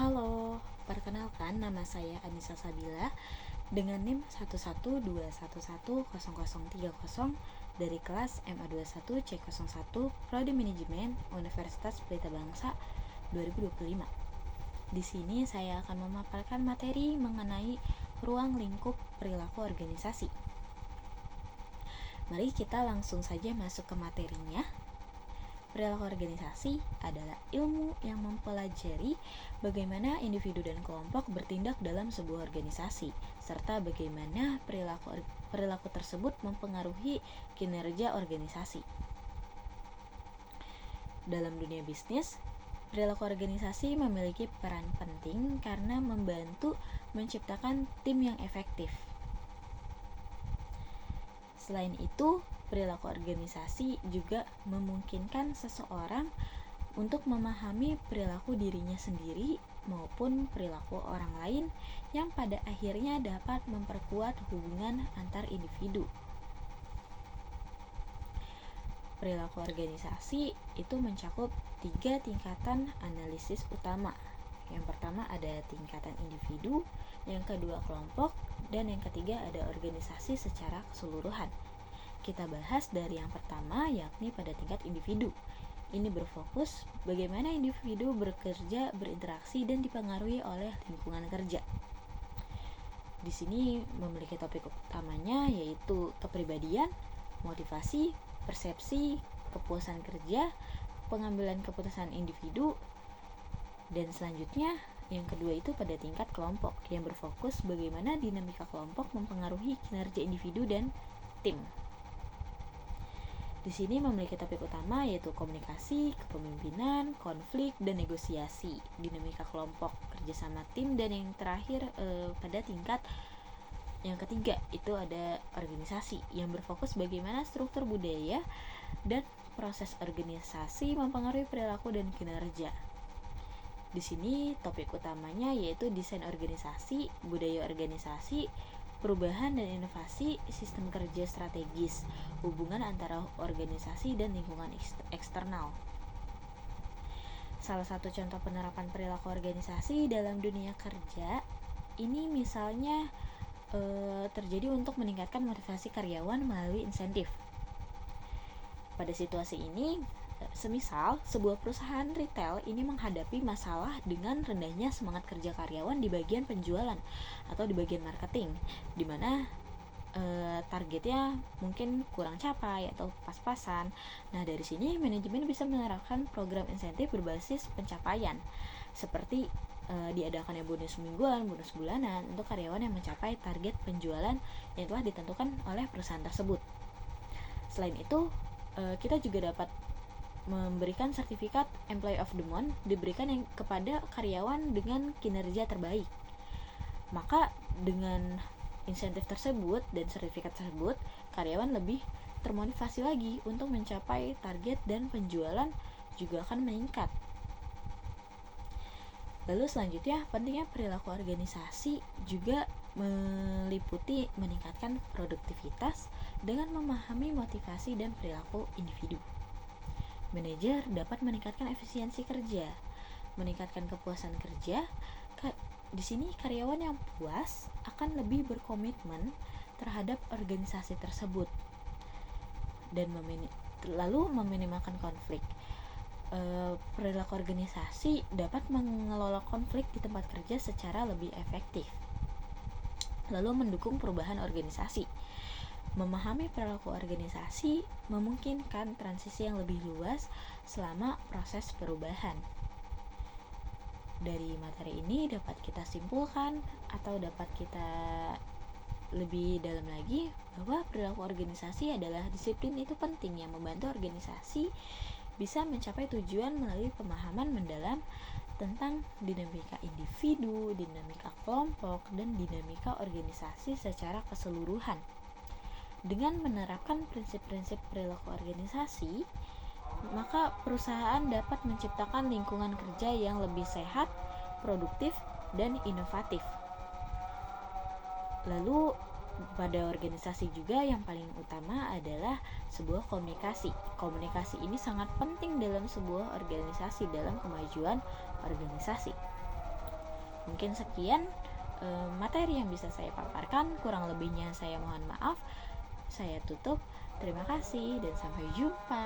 Halo, perkenalkan nama saya Anissa Sabila dengan NIM 112110030 dari kelas MA21C01 Prodi Manajemen Universitas Pelita Bangsa 2025. Di sini saya akan memaparkan materi mengenai ruang lingkup perilaku organisasi. Mari kita langsung saja masuk ke materinya. Perilaku organisasi adalah ilmu yang mempelajari bagaimana individu dan kelompok bertindak dalam sebuah organisasi, serta bagaimana perilaku tersebut mempengaruhi kinerja organisasi. Dalam dunia bisnis, perilaku organisasi memiliki peran penting karena membantu menciptakan tim yang efektif. Selain itu, perilaku organisasi juga memungkinkan seseorang untuk memahami perilaku dirinya sendiri maupun perilaku orang lain yang pada akhirnya dapat memperkuat hubungan antar individu. Perilaku organisasi itu mencakup 3 tingkatan analisis utama. Yang pertama ada tingkatan individu, yang kedua kelompok, dan yang ketiga ada organisasi secara keseluruhan. Kita bahas dari yang pertama, yakni pada tingkat individu. Ini berfokus bagaimana individu bekerja, berinteraksi, dan dipengaruhi oleh lingkungan kerja. Di sini memiliki topik utamanya yaitu kepribadian, motivasi, persepsi, kepuasan kerja, pengambilan keputusan individu, dan selanjutnya yang kedua itu pada tingkat kelompok yang berfokus bagaimana dinamika kelompok mempengaruhi kinerja individu dan tim. Di sini memiliki topik utama yaitu komunikasi, kepemimpinan, konflik, dan negosiasi, dinamika kelompok, kerjasama tim, dan yang terakhir pada tingkat yang ketiga itu ada organisasi yang berfokus bagaimana struktur budaya dan proses organisasi mempengaruhi perilaku dan kinerja. Di sini topik utamanya yaitu desain organisasi, budaya organisasi, perubahan dan inovasi, sistem kerja strategis, hubungan antara organisasi dan lingkungan eksternal. Salah satu contoh penerapan perilaku organisasi dalam dunia kerja ini misalnya terjadi untuk meningkatkan motivasi karyawan melalui insentif. Pada situasi ini, semisal sebuah perusahaan retail ini menghadapi masalah dengan rendahnya semangat kerja karyawan di bagian penjualan atau di bagian marketing, di mana targetnya mungkin kurang capai atau pas-pasan. Nah, dari sini manajemen bisa menerapkan program insentif berbasis pencapaian seperti diadakannya bonus mingguan, bonus bulanan untuk karyawan yang mencapai target penjualan yang telah ditentukan oleh perusahaan tersebut. Selain itu, kita juga dapat memberikan sertifikat Employee of the Month diberikan yang kepada karyawan dengan kinerja terbaik. Maka dengan insentif tersebut dan sertifikat tersebut, karyawan lebih termotivasi lagi untuk mencapai target dan penjualan juga akan meningkat. Lalu selanjutnya, pentingnya perilaku organisasi juga meliputi meningkatkan produktivitas dengan memahami motivasi dan perilaku individu. Manajer dapat meningkatkan efisiensi kerja, meningkatkan kepuasan kerja. Di sini karyawan yang puas akan lebih berkomitmen terhadap organisasi tersebut dan lalu meminimalkan konflik. Perilaku organisasi dapat mengelola konflik di tempat kerja secara lebih efektif, lalu mendukung perubahan organisasi. Memahami perilaku organisasi memungkinkan transisi yang lebih luas selama proses perubahan. Dari materi ini dapat kita simpulkan atau dapat kita lebih dalam lagi bahwa perilaku organisasi adalah disiplin itu penting yang membantu organisasi bisa mencapai tujuan melalui pemahaman mendalam tentang dinamika individu, dinamika kelompok, dan dinamika organisasi secara keseluruhan. Dengan menerapkan prinsip-prinsip perilaku organisasi, maka perusahaan dapat menciptakan lingkungan kerja yang lebih sehat, produktif, dan inovatif. Lalu pada organisasi juga yang paling utama adalah sebuah komunikasi. Komunikasi ini sangat penting dalam sebuah organisasi, dalam kemajuan organisasi. Mungkin sekian materi yang bisa saya paparkan, kurang lebihnya saya mohon maaf. Saya tutup. Terima kasih dan sampai jumpa.